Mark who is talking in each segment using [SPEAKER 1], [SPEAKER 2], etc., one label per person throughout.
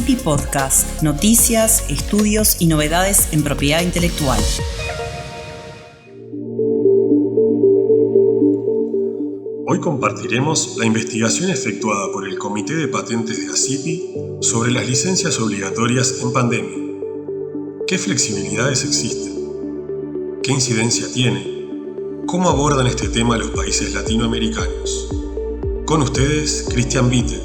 [SPEAKER 1] ACIPI Podcast, noticias, estudios y novedades en propiedad intelectual.
[SPEAKER 2] Hoy compartiremos la investigación efectuada por el Comité de Patentes de ACIPI sobre las licencias obligatorias en pandemia. ¿Qué flexibilidades existen? ¿Qué incidencia tiene? ¿Cómo abordan este tema los países latinoamericanos? Con ustedes, Christian Bittel.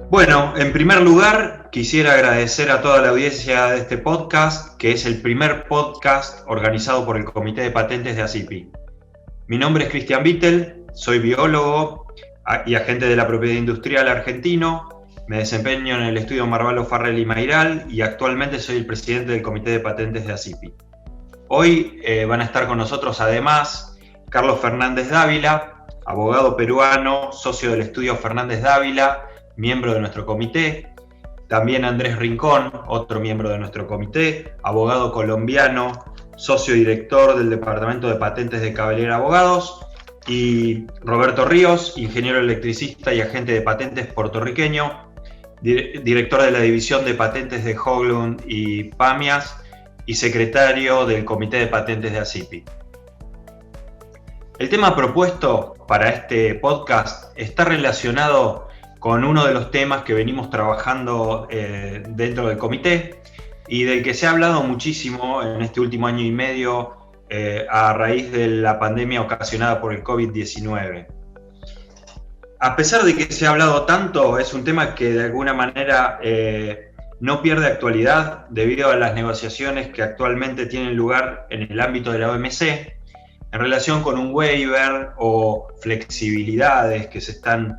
[SPEAKER 3] Bueno, en primer lugar, quisiera agradecer a toda la audiencia de este podcast, que es el primer podcast organizado por el Comité de Patentes de ACIPI. Mi nombre es Christian Bittel, soy biólogo y agente de la propiedad industrial argentino. Me desempeño en el estudio Marvalo Farrell y Mayral y actualmente soy el presidente del Comité de Patentes de ACIPI. Hoy van a estar con nosotros además Carlos Fernández Dávila, abogado peruano, socio del estudio Fernández Dávila, miembro de nuestro comité. También Andrés Rincón, otro miembro de nuestro comité, abogado colombiano, socio director del Departamento de Patentes de Caballera Abogados. Y Roberto Ríos, ingeniero electricista y agente de patentes puertorriqueño, director de la División de Patentes de Hoglund y Pamias y secretario del Comité de Patentes de ACIPI. El tema propuesto para este podcast está relacionado con uno de los temas que venimos trabajando dentro del comité y del que se ha hablado muchísimo en este último año y medio a raíz de la pandemia ocasionada por el COVID-19. A pesar de que se ha hablado tanto, es un tema que de alguna manera no pierde actualidad debido a las negociaciones que actualmente tienen lugar en el ámbito de la OMC en relación con un waiver o flexibilidades que se están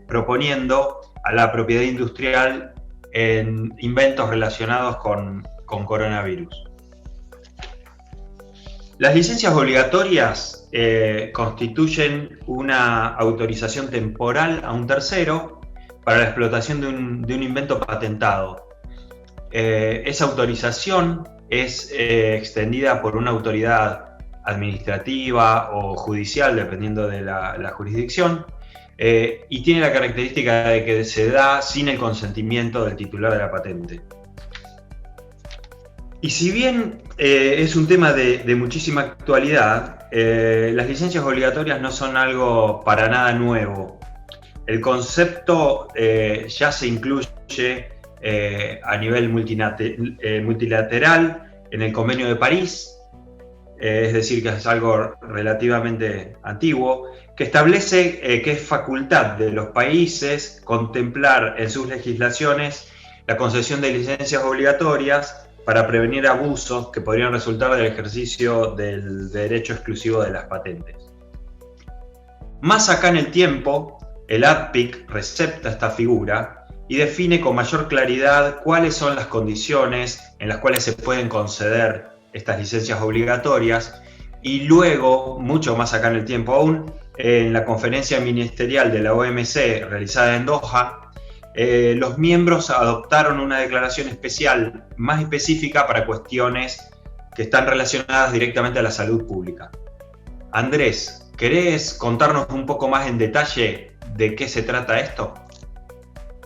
[SPEAKER 3] proponiendo a la propiedad industrial en inventos relacionados con coronavirus. Las licencias obligatorias constituyen una autorización temporal a un tercero para la explotación de un invento patentado. Esa autorización es extendida por una autoridad administrativa o judicial, dependiendo de la jurisdicción, y tiene la característica de que se da sin el consentimiento del titular de la patente. Y si bien es un tema de muchísima actualidad, las licencias obligatorias no son algo para nada nuevo. El concepto ya se incluye a nivel multilateral en el Convenio de París, es decir, que es algo relativamente antiguo, que establece que es facultad de los países contemplar en sus legislaciones la concesión de licencias obligatorias para prevenir abusos que podrían resultar del ejercicio del derecho exclusivo de las patentes. Más acá en el tiempo, el ADPIC recepta esta figura y define con mayor claridad cuáles son las condiciones en las cuales se pueden conceder estas licencias obligatorias, y luego, mucho más acá en el tiempo aún, en la conferencia ministerial de la OMC realizada en Doha, los miembros adoptaron una declaración especial más específica para cuestiones que están relacionadas directamente a la salud pública. Andrés, ¿querés contarnos un poco más en detalle de qué se trata esto?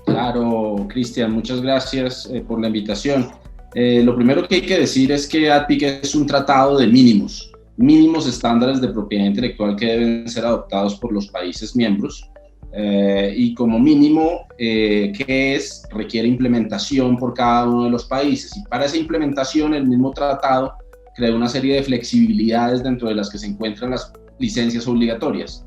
[SPEAKER 4] Claro, Cristian, muchas gracias por la invitación. Lo primero que hay que decir es que ADPIC es un tratado de mínimos estándares de propiedad intelectual que deben ser adoptados por los países miembros. Y como mínimo, requiere implementación por cada uno de los países. Y para esa implementación, el mismo tratado crea una serie de flexibilidades dentro de las que se encuentran las licencias obligatorias,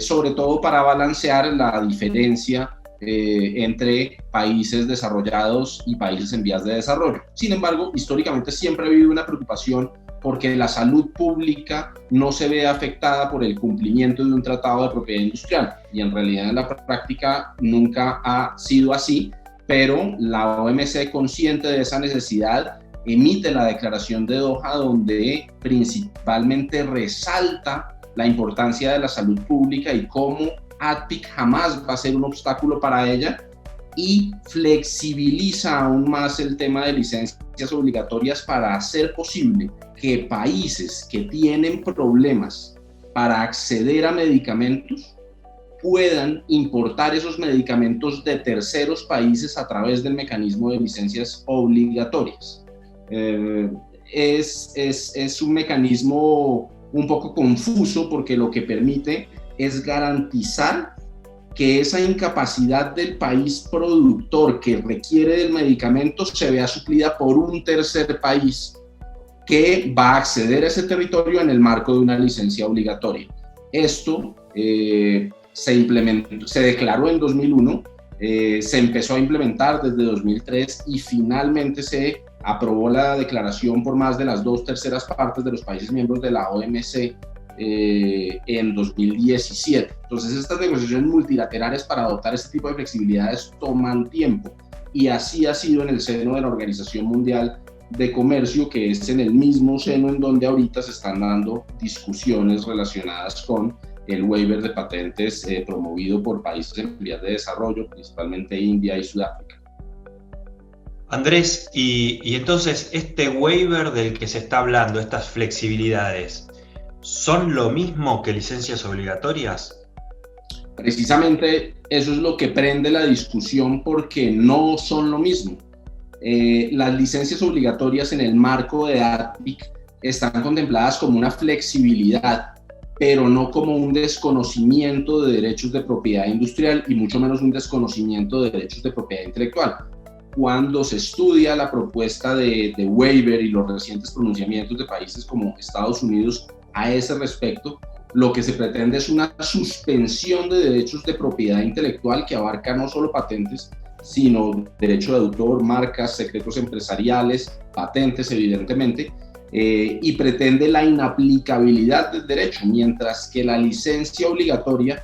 [SPEAKER 4] sobre todo para balancear la diferencia entre países desarrollados y países en vías de desarrollo. Sin embargo, históricamente siempre ha habido una preocupación porque la salud pública no se ve afectada por el cumplimiento de un tratado de propiedad industrial, y en realidad en la práctica nunca ha sido así, pero la OMC, consciente de esa necesidad, emite la Declaración de Doha, donde principalmente resalta la importancia de la salud pública y cómo ADPIC jamás va a ser un obstáculo para ella, y flexibiliza aún más el tema de licencias obligatorias para hacer posible que países que tienen problemas para acceder a medicamentos puedan importar esos medicamentos de terceros países a través del mecanismo de licencias obligatorias. Es un mecanismo un poco confuso porque lo que permite es garantizar que esa incapacidad del país productor que requiere del medicamento se vea suplida por un tercer país que va a acceder a ese territorio en el marco de una licencia obligatoria. Esto se declaró en 2001, se empezó a implementar desde 2003 y finalmente se aprobó la declaración por más de las 2/3 partes de los países miembros de la OMC en 2017. Entonces, estas negociaciones multilaterales para adoptar este tipo de flexibilidades toman tiempo, y así ha sido en el seno de la Organización Mundial de Comercio, que es en el mismo seno en donde ahorita se están dando discusiones relacionadas con el waiver de patentes promovido por países en vías de desarrollo, principalmente India y Sudáfrica.
[SPEAKER 3] Andrés, y entonces este waiver del que se está hablando, estas flexibilidades, ¿son lo mismo que licencias obligatorias?
[SPEAKER 4] Precisamente eso es lo que prende la discusión, porque no son lo mismo. Las licencias obligatorias en el marco de ADPIC están contempladas como una flexibilidad, pero no como un desconocimiento de derechos de propiedad industrial y mucho menos un desconocimiento de derechos de propiedad intelectual. Cuando se estudia la propuesta de waiver y los recientes pronunciamientos de países como Estados Unidos a ese respecto, lo que se pretende es una suspensión de derechos de propiedad intelectual que abarca no solo patentes, sino derecho de autor, marcas, secretos empresariales, patentes, evidentemente, y pretende la inaplicabilidad del derecho, mientras que la licencia obligatoria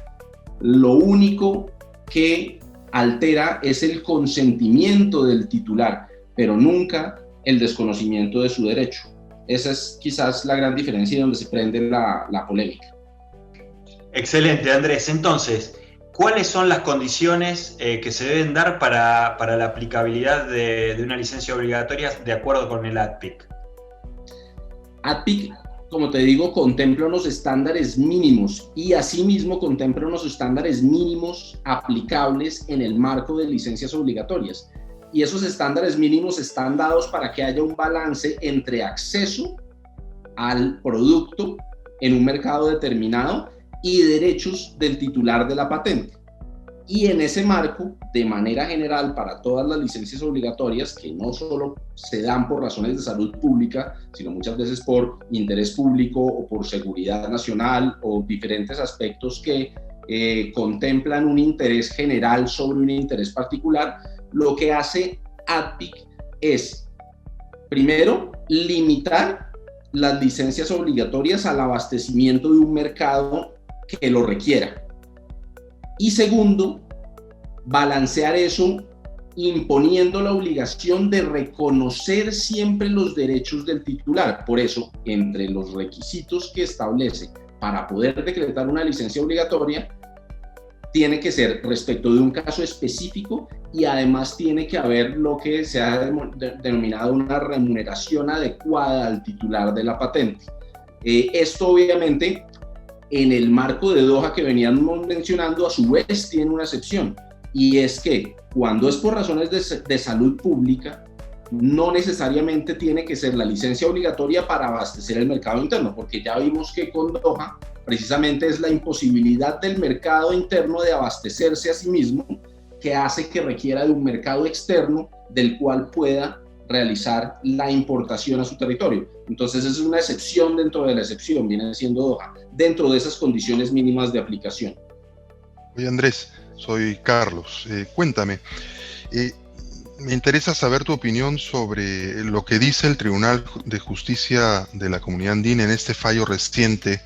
[SPEAKER 4] lo único que altera es el consentimiento del titular, pero nunca el desconocimiento de su derecho. Esa es quizás la gran diferencia y donde se prende la polémica.
[SPEAKER 3] Excelente, Andrés. Entonces, ¿cuáles son las condiciones que se deben dar para la aplicabilidad de una licencia obligatoria de acuerdo con el ADPIC?
[SPEAKER 4] ADPIC, como te digo, contempla unos estándares mínimos y asimismo contempla unos estándares mínimos aplicables en el marco de licencias obligatorias. Y esos estándares mínimos están dados para que haya un balance entre acceso al producto en un mercado determinado y derechos del titular de la patente. Y en ese marco, de manera general, para todas las licencias obligatorias, que no solo se dan por razones de salud pública, sino muchas veces por interés público o por seguridad nacional o diferentes aspectos que contemplan un interés general sobre un interés particular, lo que hace ADPIC es, primero, limitar las licencias obligatorias al abastecimiento de un mercado que lo requiera. Y segundo, balancear eso imponiendo la obligación de reconocer siempre los derechos del titular. Por eso, entre los requisitos que establece para poder decretar una licencia obligatoria, tiene que ser respecto de un caso específico y además tiene que haber lo que se ha denominado una remuneración adecuada al titular de la patente. Esto obviamente en el marco de Doha que veníamos mencionando, a su vez tiene una excepción, y es que cuando es por razones de salud pública, no necesariamente tiene que ser la licencia obligatoria para abastecer el mercado interno, porque ya vimos que con Doha precisamente es la imposibilidad del mercado interno de abastecerse a sí mismo que hace que requiera de un mercado externo del cual pueda realizar la importación a su territorio. Entonces es una excepción dentro de la excepción, viene siendo Doha, dentro de esas condiciones mínimas de aplicación.
[SPEAKER 5] Oye Andrés, soy Carlos, cuéntame, me interesa saber tu opinión sobre lo que dice el Tribunal de Justicia de la Comunidad Andina en este fallo reciente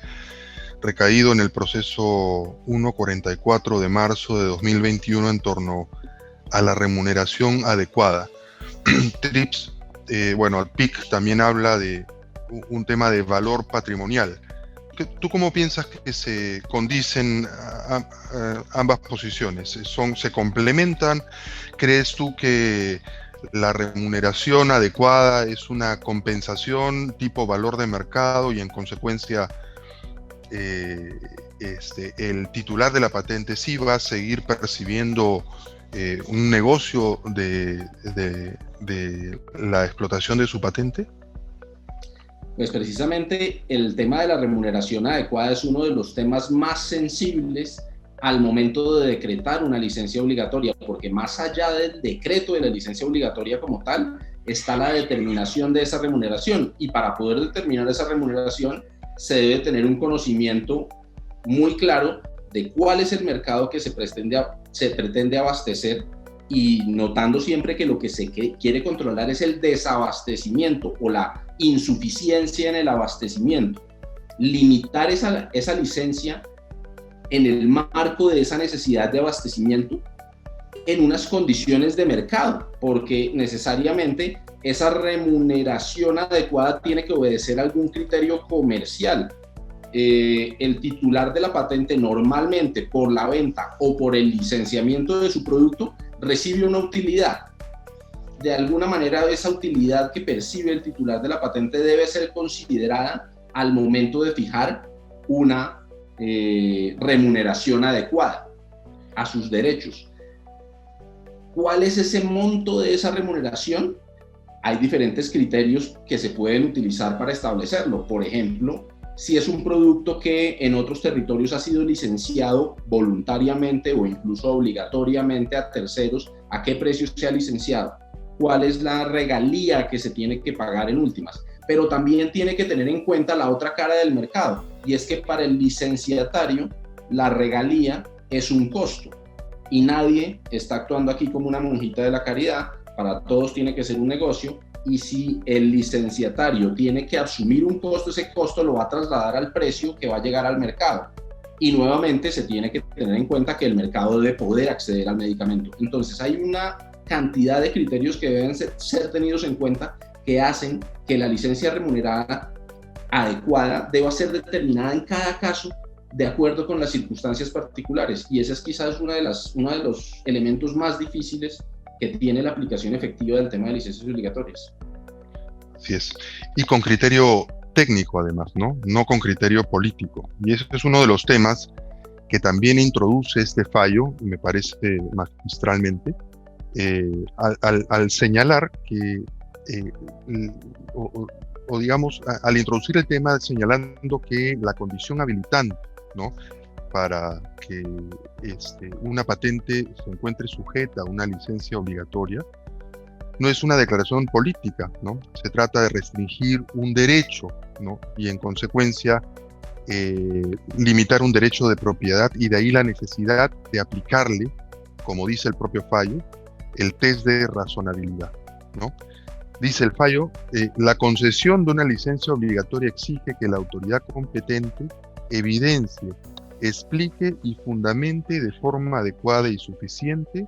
[SPEAKER 5] recaído en el proceso 144 de marzo de 2021 en torno a la remuneración adecuada. TRIPS, el PIC también habla de un tema de valor patrimonial. ¿Tú cómo piensas que se condicen ambas posiciones? ¿Se complementan? ¿Crees tú que la remuneración adecuada es una compensación tipo valor de mercado y en consecuencia el titular de la patente sí va a seguir percibiendo un negocio de la explotación de su patente?
[SPEAKER 4] Pues precisamente el tema de la remuneración adecuada es uno de los temas más sensibles al momento de decretar una licencia obligatoria, porque más allá del decreto de la licencia obligatoria como tal, está la determinación de esa remuneración, y para poder determinar esa remuneración se debe tener un conocimiento muy claro de cuál es el mercado que se pretende abastecer, y notando siempre que lo que se quiere controlar es el desabastecimiento o la insuficiencia en el abastecimiento. Limitar esa licencia en el marco de esa necesidad de abastecimiento en unas condiciones de mercado, porque necesariamente esa remuneración adecuada tiene que obedecer a algún criterio comercial. El titular de la patente normalmente por la venta o por el licenciamiento de su producto recibe una utilidad. De alguna manera esa utilidad que percibe el titular de la patente debe ser considerada al momento de fijar una remuneración adecuada a sus derechos. ¿Cuál es ese monto de esa remuneración? Hay diferentes criterios que se pueden utilizar para establecerlo. Por ejemplo, si es un producto que en otros territorios ha sido licenciado voluntariamente o incluso obligatoriamente a terceros, ¿a qué precio se ha licenciado? ¿Cuál es la regalía que se tiene que pagar en últimas? Pero también tiene que tener en cuenta la otra cara del mercado, y es que para el licenciatario la regalía es un costo, y nadie está actuando aquí como una monjita de la caridad. Para todos tiene que ser un negocio, y si el licenciatario tiene que asumir un costo, ese costo lo va a trasladar al precio que va a llegar al mercado. Y nuevamente se tiene que tener en cuenta que el mercado debe poder acceder al medicamento. Entonces hay una cantidad de criterios que deben ser tenidos en cuenta, que hacen que la licencia remunerada adecuada deba ser determinada en cada caso de acuerdo con las circunstancias particulares, y ese es quizás uno de los elementos más difíciles que tiene la aplicación efectiva del tema de licencias obligatorias.
[SPEAKER 5] Así es, y con criterio técnico además, no con criterio político, y eso es uno de los temas que también introduce este fallo, me parece magistralmente, al señalar que digamos, al introducir el tema señalando que la condición habilitante, para que una patente se encuentre sujeta a una licencia obligatoria, no es una declaración política, se trata de restringir un derecho, y en consecuencia limitar un derecho de propiedad, y de ahí la necesidad de aplicarle, como dice el propio fallo, el test de razonabilidad, Dice el fallo, la concesión de una licencia obligatoria exige que la autoridad competente evidencie, explique y fundamente de forma adecuada y suficiente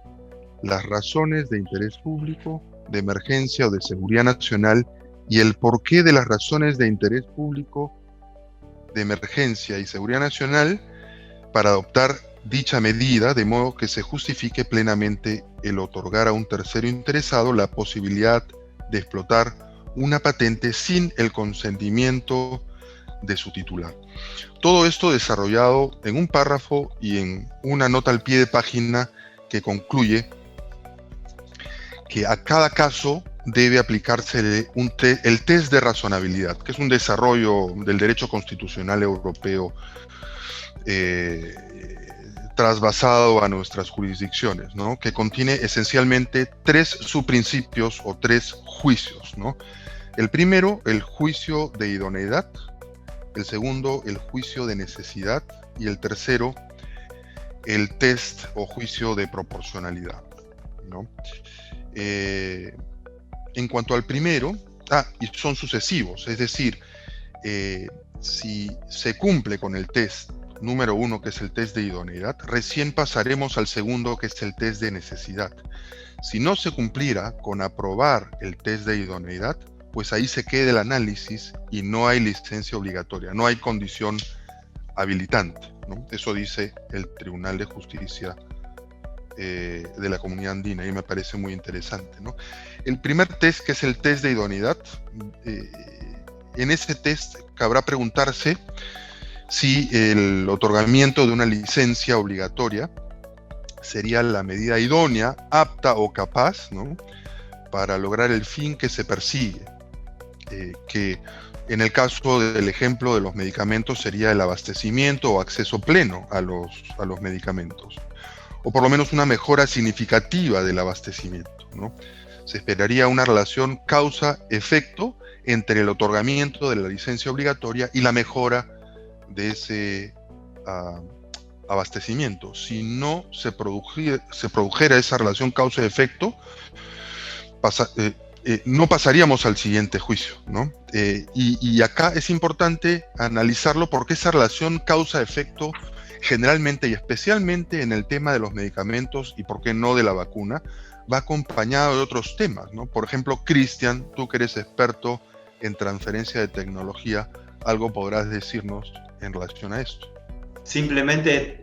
[SPEAKER 5] las razones de interés público, de emergencia o de seguridad nacional, y el porqué de las razones de interés público, de emergencia y seguridad nacional para adoptar dicha medida, de modo que se justifique plenamente el otorgar a un tercero interesado la posibilidad de explotar una patente sin el consentimiento de su titular. Todo esto desarrollado en un párrafo y en una nota al pie de página que concluye que a cada caso debe aplicarse el test de razonabilidad, que es un desarrollo del derecho constitucional europeo trasvasado a nuestras jurisdicciones, que contiene esencialmente 3 subprincipios o 3 juicios, El primero, el juicio de idoneidad; el segundo, el juicio de necesidad; y el tercero, el test o juicio de proporcionalidad, En cuanto al primero, y son sucesivos, es decir, si se cumple con el test número 1, que es el test de idoneidad, recién pasaremos al segundo, que es el test de necesidad. Si no se cumpliera con aprobar el test de idoneidad, pues ahí se queda el análisis y no hay licencia obligatoria, no hay condición habilitante, ¿no? Eso dice el Tribunal de Justicia de la Comunidad Andina, y me parece muy interesante, ¿no? El primer test, que es el test de idoneidad, en ese test cabrá preguntarse si el otorgamiento de una licencia obligatoria sería la medida idónea, apta o capaz, ¿no?, para lograr el fin que se persigue, que en el caso del ejemplo de los medicamentos sería el abastecimiento o acceso pleno a los medicamentos, o por lo menos una mejora significativa del abastecimiento, ¿no? Se esperaría una relación causa-efecto entre el otorgamiento de la licencia obligatoria y la mejora de ese abastecimiento. Si no se produjera esa relación causa-efecto, no pasaríamos al siguiente juicio, ¿no? Y acá es importante analizarlo porque esa relación causa-efecto generalmente y especialmente en el tema de los medicamentos y por qué no de la vacuna, va acompañado de otros temas, ¿no? Por ejemplo, Cristian, tú que eres experto en transferencia de tecnología, algo podrás decirnos en relación a esto.
[SPEAKER 3] Simplemente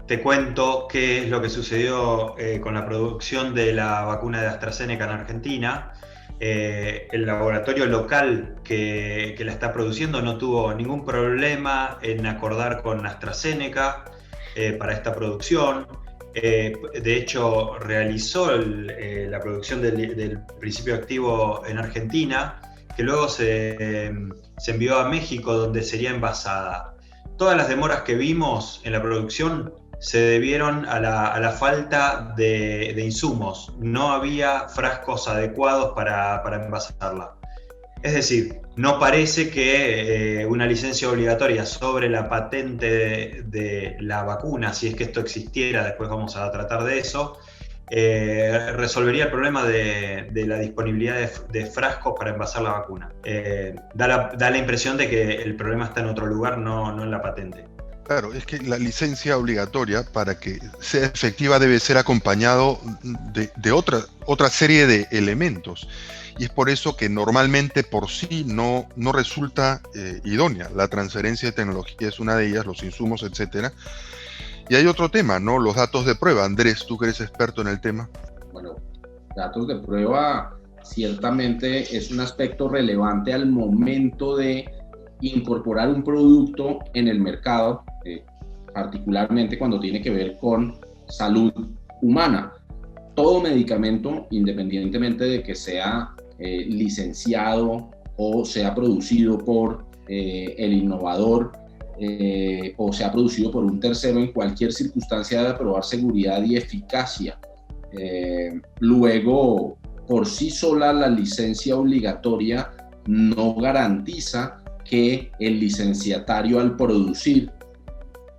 [SPEAKER 3] te cuento qué es lo que sucedió con la producción de la vacuna de AstraZeneca en Argentina. El laboratorio local que la está produciendo no tuvo ningún problema en acordar con AstraZeneca para esta producción. De hecho, realizó la producción del principio activo en Argentina, que luego se envió a México, donde sería envasada. Todas las demoras que vimos en la producción se debieron a la falta de insumos. No había frascos adecuados para envasarla. Es decir, no parece que una licencia obligatoria sobre la patente de la vacuna, si es que esto existiera, después vamos a tratar de eso, resolvería el problema de la disponibilidad de frascos para envasar la vacuna. Da la impresión de que el problema está en otro lugar, no en la patente.
[SPEAKER 5] Claro, es que la licencia obligatoria, para que sea efectiva, debe ser acompañado de otra serie de elementos. Y es por eso que normalmente por sí no resulta idónea. La transferencia de tecnología es una de ellas, los insumos, etcétera. Y hay otro tema, ¿no? Los datos de prueba. Andrés, tú que eres experto en el tema.
[SPEAKER 4] Bueno, datos de prueba ciertamente es un aspecto relevante al momento de incorporar un producto en el mercado, particularmente cuando tiene que ver con salud humana. Todo medicamento, independientemente de que sea licenciado o sea producido por el innovador o sea producido por un tercero, en cualquier circunstancia debe probar seguridad y eficacia. Luego, por sí sola la licencia obligatoria no garantiza que el licenciatario, al producir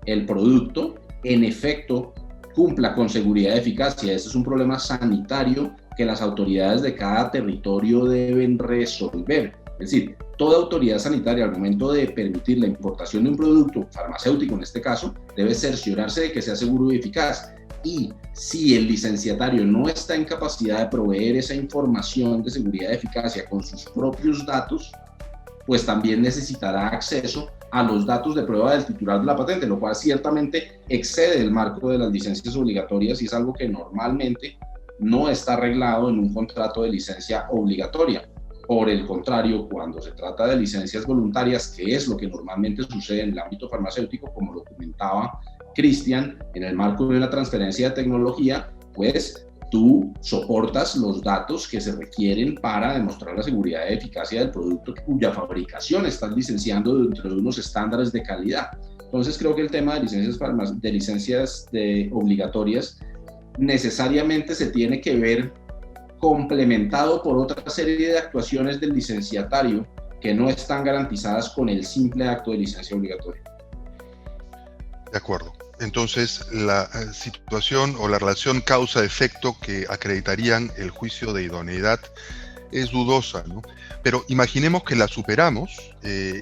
[SPEAKER 4] el producto, en efecto cumpla con seguridad y eficacia. Ese es un problema sanitario que las autoridades de cada territorio deben resolver. Es decir, toda autoridad sanitaria, al momento de permitir la importación de un producto farmacéutico, en este caso, debe cerciorarse de que sea seguro y eficaz. Y si el licenciatario no está en capacidad de proveer esa información de seguridad y eficacia con sus propios datos, pues también necesitará acceso a los datos de prueba del titular de la patente, lo cual ciertamente excede el marco de las licencias obligatorias y es algo que normalmente no está arreglado en un contrato de licencia obligatoria. Por el contrario, cuando se trata de licencias voluntarias, que es lo que normalmente sucede en el ámbito farmacéutico, como lo comentaba Cristian, en el marco de una transferencia de tecnología, pues tú soportas los datos que se requieren para demostrar la seguridad y eficacia del producto cuya fabricación estás licenciando dentro de unos estándares de calidad. Entonces creo que el tema de licencias obligatorias necesariamente se tiene que ver complementado por otra serie de actuaciones del licenciatario que no están garantizadas con el simple acto de licencia obligatoria.
[SPEAKER 5] De acuerdo. Entonces, la situación o la relación causa-efecto que acreditarían el juicio de idoneidad es dudosa, ¿no? Pero imaginemos que la superamos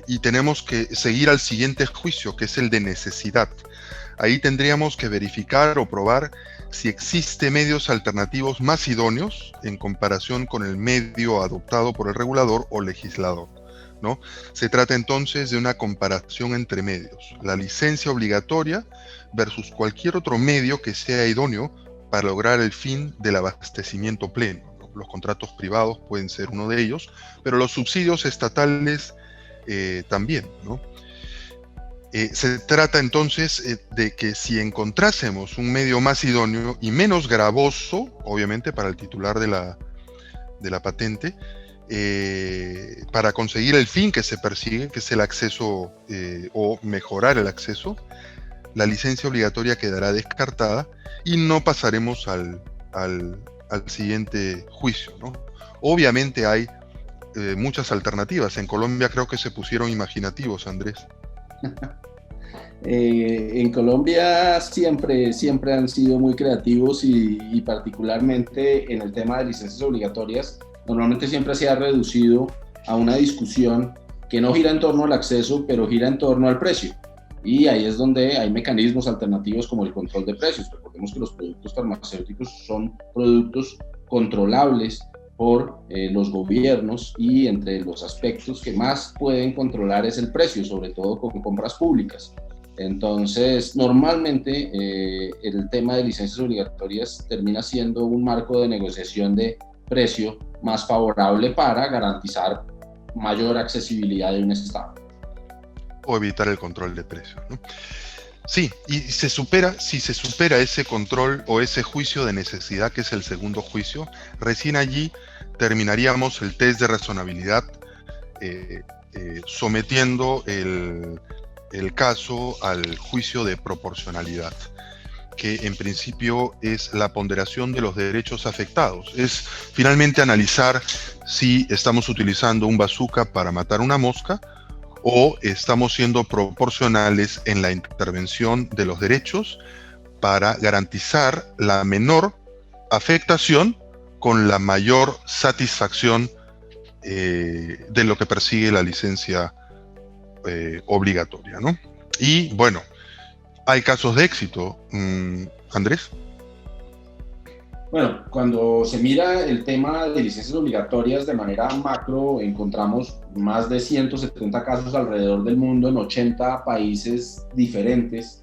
[SPEAKER 5] y tenemos que seguir al siguiente juicio, que es el de necesidad. Ahí tendríamos que verificar o probar si existe medios alternativos más idóneos en comparación con el medio adoptado por el regulador o legislador, ¿no? Se trata entonces de una comparación entre medios, la licencia obligatoria versus cualquier otro medio que sea idóneo para lograr el fin del abastecimiento pleno, ¿no? Los contratos privados pueden ser uno de ellos, pero los subsidios estatales también, ¿no? Se trata entonces de que si encontrásemos un medio más idóneo y menos gravoso, obviamente para el titular de la patente, para conseguir el fin que se persigue, que es el acceso o mejorar el acceso, la licencia obligatoria quedará descartada y no pasaremos al siguiente juicio, ¿no? Obviamente hay muchas alternativas. En Colombia creo que se pusieron imaginativos, Andrés.
[SPEAKER 4] En Colombia siempre han sido muy creativos y particularmente en el tema de licencias obligatorias, normalmente siempre se ha reducido a una discusión que no gira en torno al acceso, pero gira en torno al precio. Y ahí es donde hay mecanismos alternativos como el control de precios. Recordemos que los productos farmacéuticos son productos controlables por los gobiernos y entre los aspectos que más pueden controlar es el precio, sobre todo con compras públicas. Entonces, normalmente el tema de licencias obligatorias termina siendo un marco de negociación de precio más favorable para garantizar mayor accesibilidad de un Estado.
[SPEAKER 5] O evitar el control de precios, ¿no? Sí, y si se supera ese control o ese juicio de necesidad, que es el segundo juicio, recién allí terminaríamos el test de razonabilidad sometiendo el caso al juicio de proporcionalidad, que en principio es la ponderación de los derechos afectados. Es finalmente analizar si estamos utilizando un bazooka para matar una mosca o estamos siendo proporcionales en la intervención de los derechos para garantizar la menor afectación con la mayor satisfacción de lo que persigue la licencia obligatoria, ¿no? Y bueno, hay casos de éxito, Andrés.
[SPEAKER 4] Bueno, cuando se mira el tema de licencias obligatorias de manera macro, encontramos más de 170 casos alrededor del mundo en 80 países diferentes.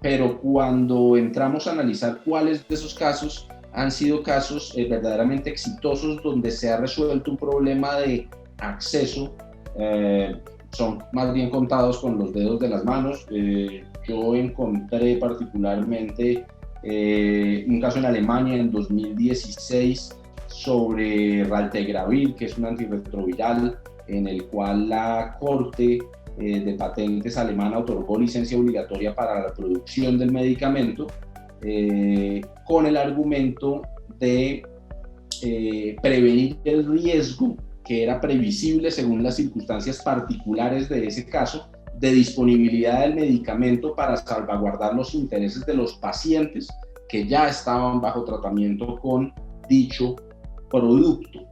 [SPEAKER 4] Pero cuando entramos a analizar cuáles de esos casos han sido casos verdaderamente exitosos donde se ha resuelto un problema de acceso, son más bien contados con los dedos de las manos. Yo encontré particularmente un caso en Alemania en 2016 sobre Raltegravir, que es un antirretroviral, en el cual la Corte de Patentes alemana otorgó licencia obligatoria para la producción del medicamento con el argumento de prevenir el riesgo que era previsible según las circunstancias particulares de ese caso de disponibilidad del medicamento para salvaguardar los intereses de los pacientes que ya estaban bajo tratamiento con dicho producto.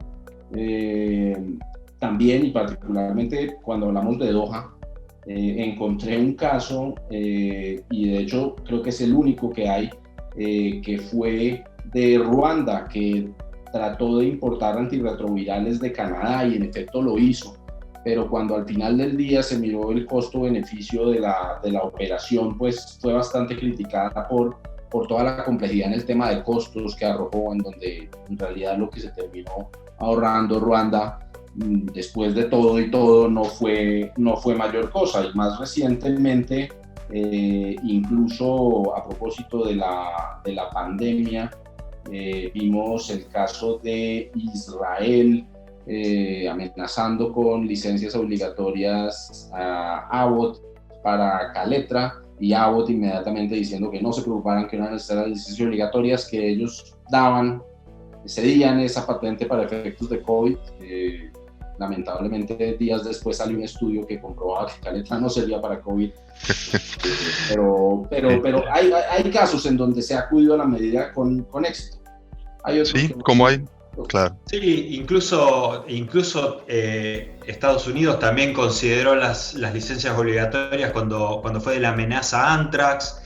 [SPEAKER 4] También y particularmente cuando hablamos de Doha, encontré un caso, y de hecho creo que es el único que hay, que fue de Ruanda, que trató de importar antirretrovirales de Canadá y en efecto lo hizo, pero cuando al final del día se miró el costo-beneficio de la operación, pues fue bastante criticada por toda la complejidad en el tema de costos que arrojó, en donde en realidad lo que se terminó ahorrando Ruanda después de todo y todo no fue mayor cosa. Y más recientemente, incluso a propósito de la pandemia, vimos el caso de Israel amenazando con licencias obligatorias a Abbott para Caletra, y Abbott inmediatamente diciendo que no se preocuparan, que no eran necesarias licencias obligatorias, que ellos cedían esa patente para efectos de COVID. Lamentablemente días después salió un estudio que comprobaba que Caletra no servía para COVID. Pero hay casos en donde se ha acudido a la medida con éxito. Hay otros
[SPEAKER 5] sí, como hay, claro.
[SPEAKER 3] Sí, incluso Estados Unidos también consideró las licencias obligatorias cuando fue de la amenaza Anthrax,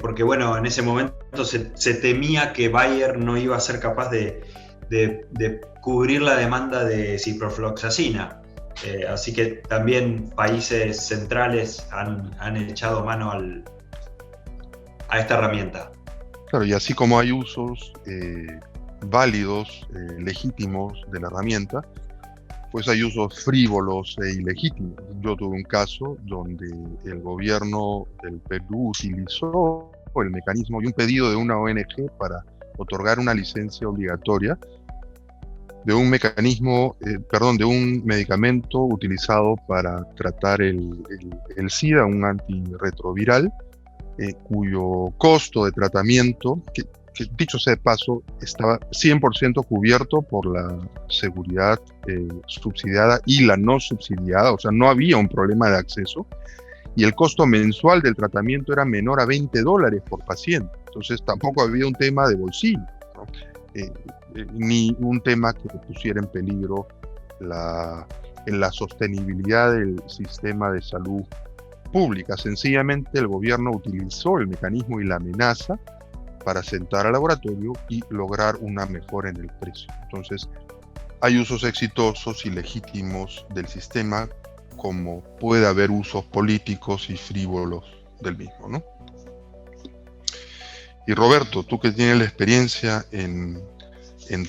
[SPEAKER 3] porque bueno, en ese momento se temía que Bayer no iba a ser capaz de de cubrir la demanda de ciprofloxacina. Así que también países centrales han echado mano a esta herramienta.
[SPEAKER 5] Claro, y así como hay usos válidos, legítimos de la herramienta, pues hay usos frívolos e ilegítimos. Yo tuve un caso donde el gobierno del Perú utilizó el mecanismo y un pedido de una ONG para otorgar una licencia obligatoria de un mecanismo, de un medicamento utilizado para tratar el SIDA, un antirretroviral, cuyo costo de tratamiento, que dicho sea de paso, estaba 100% cubierto por la seguridad subsidiada y la no subsidiada, o sea, no había un problema de acceso, y el costo mensual del tratamiento era menor a $20 por paciente. Entonces tampoco había un tema de bolsillo, ¿no? Ni un tema que pusiera en peligro la sostenibilidad del sistema de salud pública. Sencillamente el gobierno utilizó el mecanismo y la amenaza para sentar al laboratorio y lograr una mejora en el precio. Entonces, hay usos exitosos y legítimos del sistema, como puede haber usos políticos y frívolos del mismo, ¿no? Y Roberto, tú que tienes la experiencia en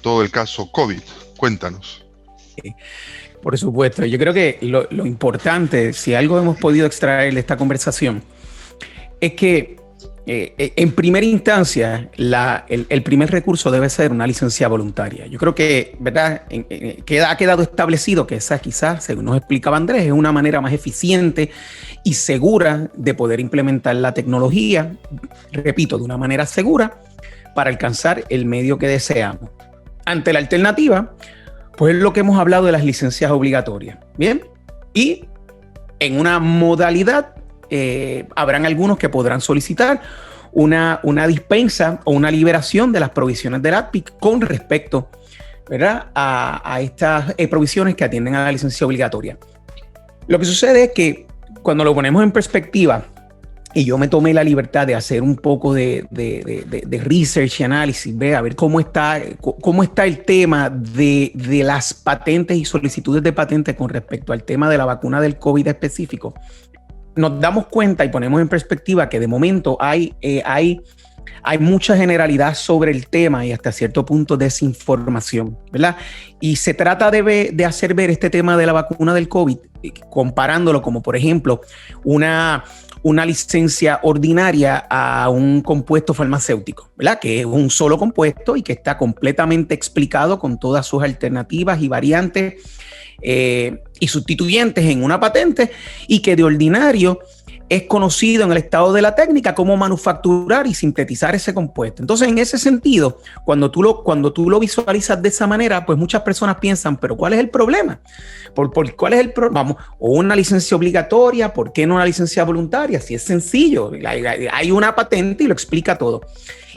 [SPEAKER 5] todo el caso COVID, cuéntanos.
[SPEAKER 6] Por supuesto, yo creo que lo importante, si algo hemos podido extraer de esta conversación, es que en primera instancia el primer recurso debe ser una licencia voluntaria. Yo creo que, ¿verdad?, ha quedado establecido que esa quizás, según nos explicaba Andrés, es una manera más eficiente y segura de poder implementar la tecnología, repito, de una manera segura, para alcanzar el medio que deseamos. Ante la alternativa, pues es lo que hemos hablado de las licencias obligatorias, ¿bien? Y en una modalidad, habrán algunos que podrán solicitar una dispensa o una liberación de las provisiones del ADPIC con respecto, ¿verdad?, a estas provisiones que atienden a la licencia obligatoria. Lo que sucede es que cuando lo ponemos en perspectiva, y yo me tomé la libertad de hacer un poco de research y análisis, a ver cómo está el tema de las patentes y solicitudes de patentes con respecto al tema de la vacuna del COVID específico, nos damos cuenta y ponemos en perspectiva que de momento hay mucha generalidad sobre el tema y hasta cierto punto desinformación, ¿verdad? Y se trata de hacer ver este tema de la vacuna del COVID, comparándolo como, por ejemplo, una licencia ordinaria a un compuesto farmacéutico, ¿verdad?, que es un solo compuesto y que está completamente explicado con todas sus alternativas y variantes y sustituyentes en una patente, y que de ordinario es conocido en el estado de la técnica cómo manufacturar y sintetizar ese compuesto. Entonces, en ese sentido, cuando tú lo visualizas de esa manera, pues muchas personas piensan, pero ¿cuál es el problema? ¿Cuál es el problema? Vamos, o una licencia obligatoria, ¿por qué no una licencia voluntaria? Si es sencillo, hay una patente y lo explica todo.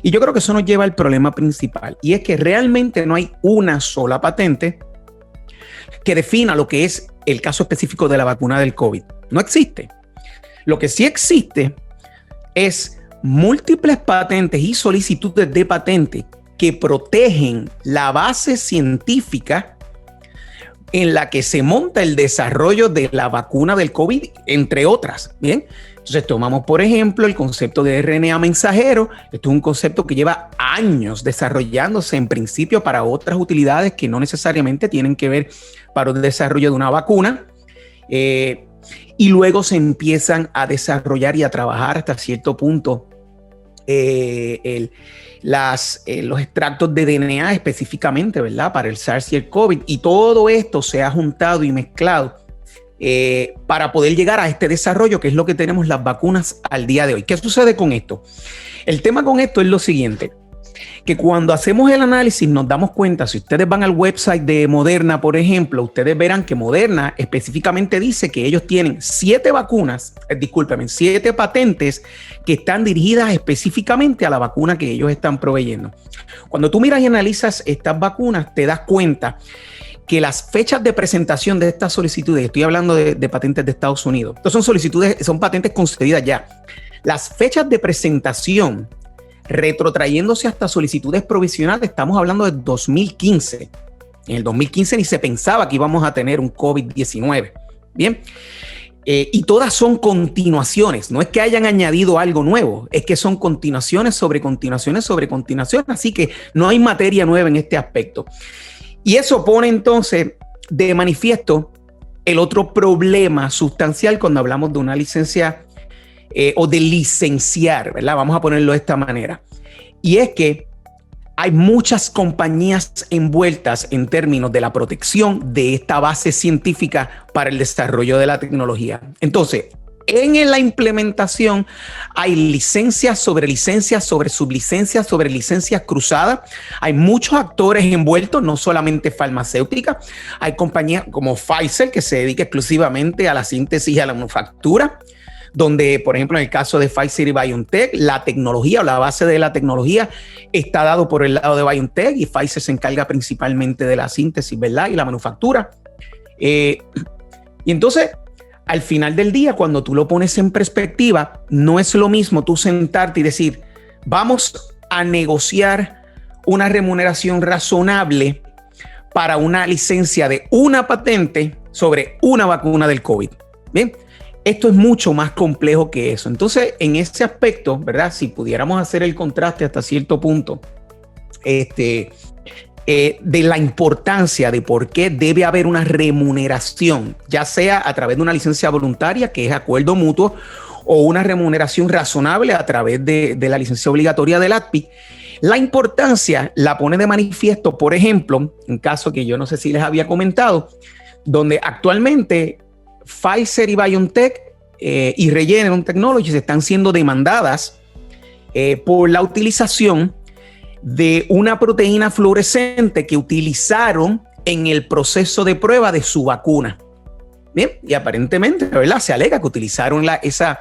[SPEAKER 6] Y yo creo que eso nos lleva al problema principal, y es que realmente no hay una sola patente que defina lo que es el caso específico de la vacuna del COVID. No existe. Lo que sí existe es múltiples patentes y solicitudes de patente que protegen la base científica en la que se monta el desarrollo de la vacuna del COVID, entre otras. Bien, entonces tomamos, por ejemplo, el concepto de RNA mensajero. Esto es un concepto que lleva años desarrollándose en principio para otras utilidades que no necesariamente tienen que ver para el desarrollo de una vacuna. Y luego se empiezan a desarrollar y a trabajar hasta cierto punto los extractos de DNA específicamente, ¿verdad?, para el SARS y el COVID. Y todo esto se ha juntado y mezclado para poder llegar a este desarrollo, que es lo que tenemos las vacunas al día de hoy. ¿Qué sucede con esto? El tema con esto es lo siguiente, que cuando hacemos el análisis nos damos cuenta, si ustedes van al website de Moderna, por ejemplo, ustedes verán que Moderna específicamente dice que ellos tienen 7 patentes que están dirigidas específicamente a la vacuna que ellos están proveyendo. Cuando tú miras y analizas estas vacunas, te das cuenta que las fechas de presentación de estas solicitudes, estoy hablando de patentes de Estados Unidos, estas son patentes concedidas ya. Las fechas de presentación retrotrayéndose hasta solicitudes provisionales. Estamos hablando de 2015. En el 2015 ni se pensaba que íbamos a tener un COVID-19. Bien. Y todas son continuaciones, no es que hayan añadido algo nuevo, es que son continuaciones sobre continuaciones sobre continuaciones, así que no hay materia nueva en este aspecto. Y eso pone entonces de manifiesto el otro problema sustancial cuando hablamos de una licencia o de licenciar, ¿verdad? Vamos a ponerlo de esta manera. Y es que hay muchas compañías envueltas en términos de la protección de esta base científica para el desarrollo de la tecnología. Entonces, en la implementación hay licencias sobre sublicencias sobre licencias cruzadas. Hay muchos actores envueltos, no solamente farmacéuticas. Hay compañías como Pfizer que se dedica exclusivamente a la síntesis y a la manufactura, donde, por ejemplo, en el caso de Pfizer y BioNTech, la tecnología o la base de la tecnología está dado por el lado de BioNTech y Pfizer se encarga principalmente de la síntesis, ¿verdad? Y la manufactura. Y entonces, al final del día, cuando tú lo pones en perspectiva, no es lo mismo tú sentarte y decir, vamos a negociar una remuneración razonable para una licencia de una patente sobre una vacuna del COVID. Bien. Esto es mucho más complejo que eso. Entonces, en ese aspecto, ¿verdad? Si pudiéramos hacer el contraste hasta cierto punto de la importancia de por qué debe haber una remuneración, ya sea a través de una licencia voluntaria, que es acuerdo mutuo, o una remuneración razonable a través de la licencia obligatoria del ADPI. La importancia la pone de manifiesto, por ejemplo, un caso que yo no sé si les había comentado, donde actualmente Pfizer y BioNTech y Regeneron Technologies están siendo demandadas por la utilización de una proteína fluorescente que utilizaron en el proceso de prueba de su vacuna. Bien, y aparentemente, ¿verdad? Se alega que utilizaron esa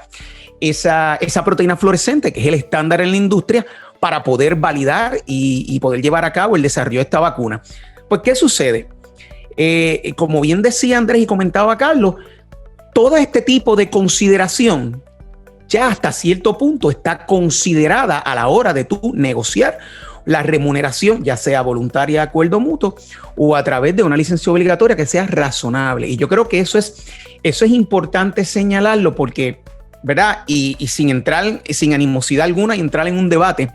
[SPEAKER 6] proteína fluorescente, que es el estándar en la industria, para poder validar y poder llevar a cabo el desarrollo de esta vacuna. Pues, ¿qué sucede? Como bien decía Andrés y comentaba Carlos, todo este tipo de consideración ya hasta cierto punto está considerada a la hora de tú negociar la remuneración, ya sea voluntaria, de acuerdo mutuo, o a través de una licencia obligatoria que sea razonable. Y yo creo que eso es importante señalarlo porque, ¿verdad? Y sin animosidad alguna y entrar en un debate,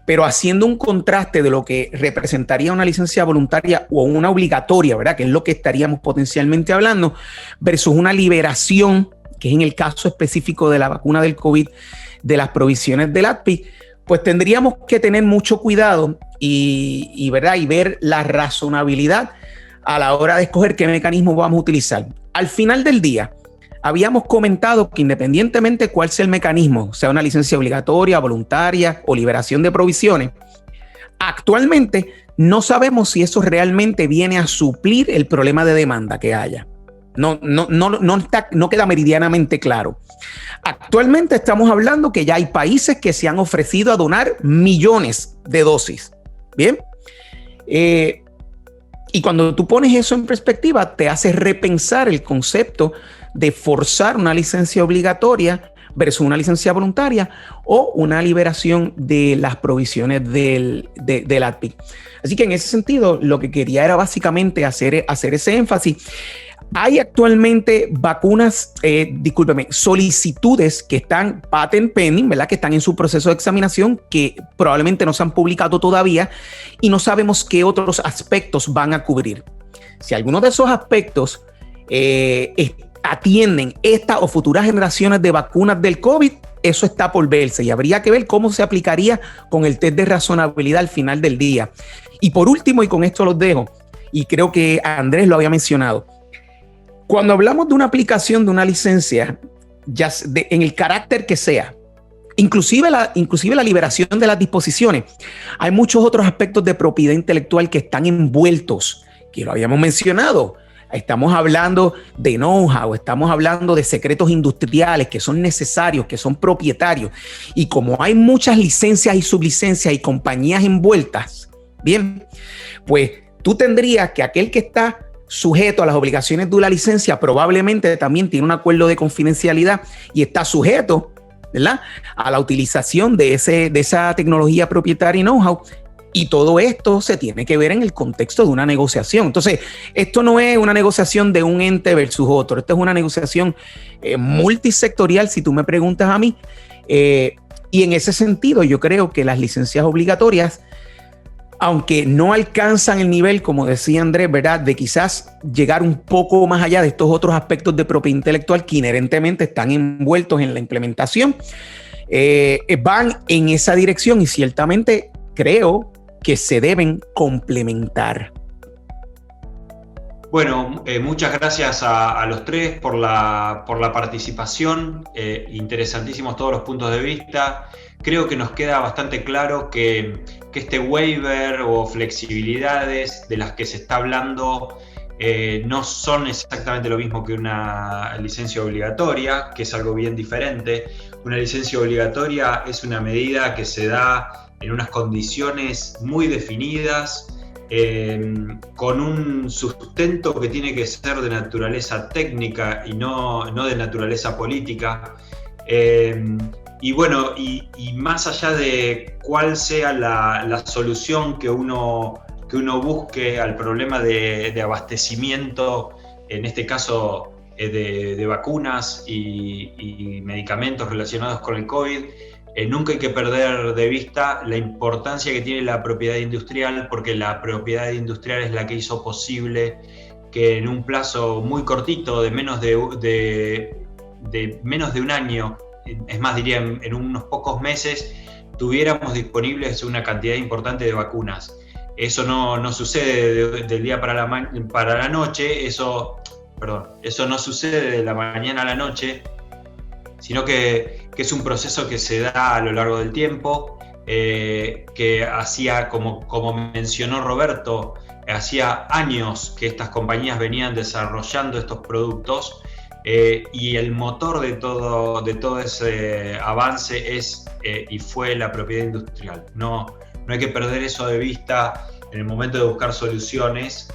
[SPEAKER 6] pero haciendo un contraste de lo que representaría una licencia voluntaria o una obligatoria, ¿verdad? Que es lo que estaríamos potencialmente hablando, versus una liberación, que es en el caso específico de la vacuna del COVID, de las provisiones del ADPI, pues tendríamos que tener mucho cuidado y ¿verdad? Y ver la razonabilidad a la hora de escoger qué mecanismo vamos a utilizar. Al final del día, habíamos comentado que independientemente cuál sea el mecanismo, sea una licencia obligatoria, voluntaria o liberación de provisiones, actualmente no sabemos si eso realmente viene a suplir el problema de demanda que haya. No queda meridianamente claro. Actualmente estamos hablando que ya hay países que se han ofrecido a donar millones de dosis. Bien. Y cuando tú pones eso en perspectiva, te hace repensar el concepto de forzar una licencia obligatoria versus una licencia voluntaria o una liberación de las provisiones del ADPI. Así que en ese sentido, lo que quería era básicamente hacer ese énfasis. Hay actualmente solicitudes que están patent pending, ¿verdad? Que están en su proceso de examinación, que probablemente no se han publicado todavía y no sabemos qué otros aspectos van a cubrir. Si alguno de esos aspectos atienden esta o futuras generaciones de vacunas del COVID, eso está por verse y habría que ver cómo se aplicaría con el test de razonabilidad al final del día. Y por último, y con esto los dejo, y creo que Andrés lo había mencionado, cuando hablamos de una aplicación de una licencia, en el carácter que sea, inclusive la liberación de las disposiciones, hay muchos otros aspectos de propiedad intelectual que están envueltos, que lo habíamos mencionado. Estamos hablando de know-how, estamos hablando de secretos industriales que son necesarios, que son propietarios. Y como hay muchas licencias y sublicencias y compañías envueltas, bien, pues tú tendrías que aquel que está sujeto a las obligaciones de una licencia probablemente también tiene un acuerdo de confidencialidad y está sujeto ¿verdad?, a la utilización de esa tecnología propietaria y know-how. Y todo esto se tiene que ver en el contexto de una negociación. Entonces, esto no es una negociación de un ente versus otro. Esto es una negociación multisectorial, si tú me preguntas a mí. Y en ese sentido, yo creo que las licencias obligatorias, aunque no alcanzan el nivel, como decía Andrés, ¿verdad?, de quizás llegar un poco más allá de estos otros aspectos de propiedad intelectual que inherentemente están envueltos en la implementación, van en esa dirección y ciertamente creo que se deben complementar.
[SPEAKER 3] Bueno, muchas gracias a los tres por la participación, interesantísimos todos los puntos de vista. Creo que nos queda bastante claro que este waiver o flexibilidades de las que se está hablando no son exactamente lo mismo que una licencia obligatoria, que es algo bien diferente. Una licencia obligatoria es una medida que se da en unas condiciones muy definidas, con un sustento que tiene que ser de naturaleza técnica y no de naturaleza política. Y bueno, y más allá de cuál sea la solución que uno busque al problema de abastecimiento, en este caso de vacunas y medicamentos relacionados con el COVID, nunca hay que perder de vista la importancia que tiene la propiedad industrial, porque la propiedad industrial es la que hizo posible que en un plazo muy cortito, de menos de un año, es más, diría en unos pocos meses, tuviéramos disponibles una cantidad importante de vacunas. Eso no sucede del día para la noche, eso no sucede de la mañana a la noche, sino que es un proceso que se da a lo largo del tiempo, que hacía, como mencionó Roberto, hacía años que estas compañías venían desarrollando estos productos, y el motor de todo ese avance es y fue la propiedad industrial. No hay que perder eso de vista en el momento de buscar soluciones,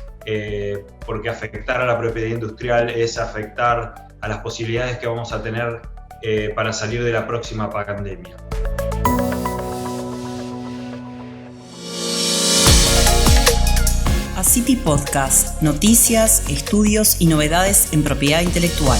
[SPEAKER 3] porque afectar a la propiedad industrial es afectar a las posibilidades que vamos a tener para salir de la próxima pandemia.
[SPEAKER 1] ACIPI Podcast, noticias, estudios y novedades en propiedad intelectual.